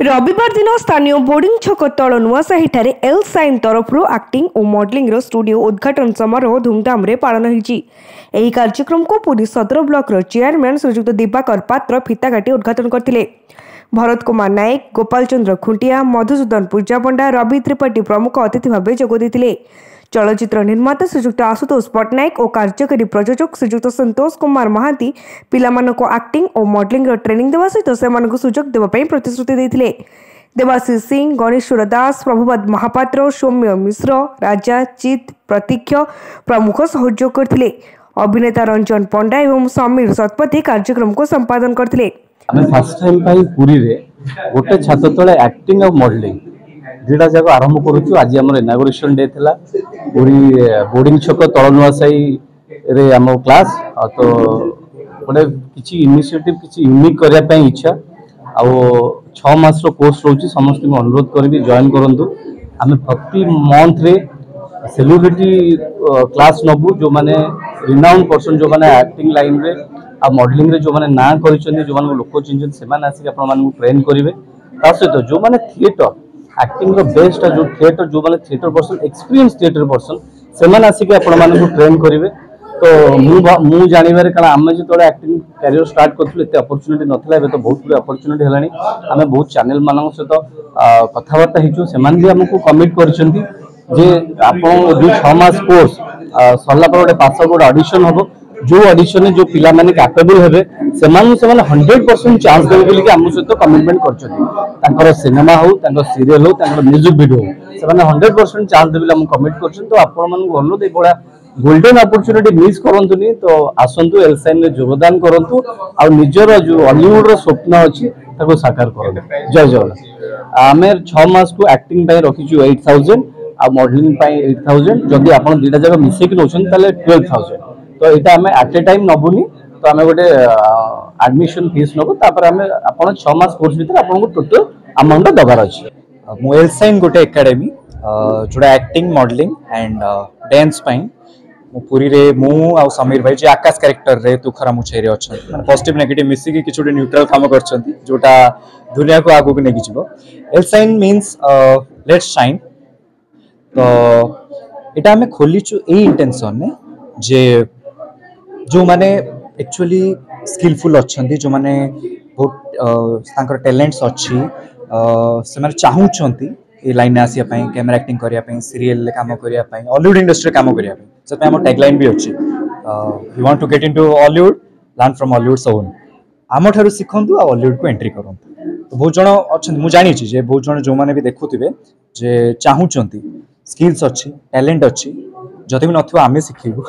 रविवार दिन स्थानीय बोर्डिंग छक तल नुआसाही एल साइन तरफ एक्टिंग और मॉडलिंग रो स्टूडियो उद्घाटन समारोह धूमधाम रे पालन होईची। एही कार्यक्रम को पुरी सदर ब्लॉक रो चेयरमैन श्रीजुक्त दिवाकर पात्र फिता काटी उद्घाटन करथिले। भरत कुमार नायक, गोपाल चंद्र खुंटिया, मधुसूदन पूजा पंडा, रवि त्रिपाठी प्रमुख अतिथि भाव जोग देथिले। चलचित्र निर्माता श्रीजुक्त आशुतोष पट्टनायक और कार्यकारी प्रयोजक श्रीजुक्त संतोष कुमार महांती पिलामानक एक्टिंग और मॉडलिंग ट्रेनिंग देवा सहित सेमानक सुजोग देवा पई प्रतिश्रुति देथिले। देवाशीष सिंह, गणेश्वर दास, प्रभुपाद महापात्र, सौम्य मिश्र, राजा चित, प्रतीक्ष प्रमुख सहयोग करथिले। अभिनेता रंजन पंडा एवं समीर शतपथी कार्यक्रम को संपादन करथिले। फर्स्ट टाइम पाई पुरी रे गोटे छात्र तले एक्टिंग और मॉडलिंग दुटा जाक आरंभ करूछु। आज हमर इनागुरेशन डे थिला पुरी बोर्डिंग छक तल नुआसाही रे हम क्लास तो गोटे किछि इनिशिएटिव किछि यूनिक करिया पई इच्छा आ 6 मास रो कोर्स रहउछि। समस्त को अनुरोध करबी जॉइन करंतु। हम प्रति मंथ रे सेलिब्रिटी क्लास नबु जो माने रिनाउंड पर्सन जो माने एक्टिंग लाइन रे आ मॉडलिंग रे जो माने ना करिसथि जो माने लोक चिन्हन से माने आसी आपण माने ट्रेन करिवे। ता सहित जो माने थिएटर एक्टिंग रो बेस्ट जो थिएटर जो माने theatre person experience theatre person से माने आसी आपण माने ट्रेन करिवे। तो मु जानिबारे कारण आमे जे तोडा एक्टिंग करियर स्टार्ट करथले एते अपॉर्चुनिटी नथला। एबे तो बहुत गुड अपॉर्चुनिटी हलानी। आमे बहुत चैनल मानक सहित कथा वार्ता हिचु से माने भी हमकु कमिट करछंती जे आपण जो 6 मास कोर्स सरला पर गोटे पास आउट ऑडिशन हबो। जो ऑडिशन में जो पिला माने कैपेबल हेबे से माने 100% चांस देबे बोली कि हम सहित कमिटमेंट करछंती। तांकर सिनेमा हो, तांकर सीरियल हो, तांकर म्यूजिक वीडियो हो, से माने 100% चांस देबे हम कमिट करछन। तो आपण मन अनुरोध ए बडा गोल्डन अपॉर्चुनिटी मिस करंतुनी। तो आसंतु एल साइन में योगदान करंतु आ निजर जो हॉलीवुड रो स्वप्न अछि ताको साकार करंतु। जय जगन्नाथ। आमे 6 मास को एक्टिंग पय रखिछु 8000 आ मॉडलिंग पय 8000। जदी आपण दुटा जगह मिसे कि नोछन ताले 12000। तो एटा हमें एट ए टाइम नबुनी। तो हमें गोटे एडमिशन फीस नबु तापर हमें आपण 6 मास कोर्स भीतर आपण को टोटल अमाउंट दबार अछि। मु एल साइन गोटे एकेडमी जोड़ा एक्टिंग मॉडलिंग एंड डांस पई मु पूरी रे मु आ समीर भाई जे आकाश कैरेक्टर रे तू खरा मुछे रे अछि। पॉजिटिव नेगेटिव मिसी कि किछुटे न्यूट्रल काम करछंती जोटा दुनिया को आगु को नेगि जिवो। L sine means let's shine. तो एटा हमें खोलिछु ए इंटेंशन ने जे जो माने एक्चुअली स्किलफुल अच्छी जो माने बहुत टैलेंट्स अच्छी से माने चाहूचंती ए लाइन आसिया पई कैमरा एक्टिंग करिया पई सीरियल काम करिया पई हॉलीवुड इंडस्ट्री काम करिया पई से हम टैगलाइन भी अच्छी you want to get into Hollywood learn from Hollywood own आम ठारू शिखंतु आ हॉलीवुड को एंट्री करंतु। तो बहुत जण अच्छन मु जानि छी जे बहुत जण जो माने भी देखुथिबे जे चाहूचंती स्किल्स अच्छी टैलेंट अच्छी जति भी नथिबो आमे सिखिबो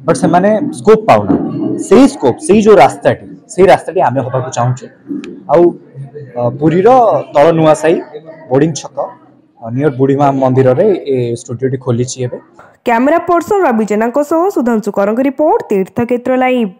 बट से माने स्कोप पाउना सेही स्कोप सेही जो रास्ताटी आमे होबा को चाहूछु। आउ पुरी रो तळ नुआसाही बोर्डिंग छक नियर बुढ़ीमा मंदिर रे ए स्टूडियोटी खोली छी एबे। कैमरा पर्सन रवि जेना को सह सुधांशु करंग रिपोर्ट तीर्थ क्षेत्र लाइव।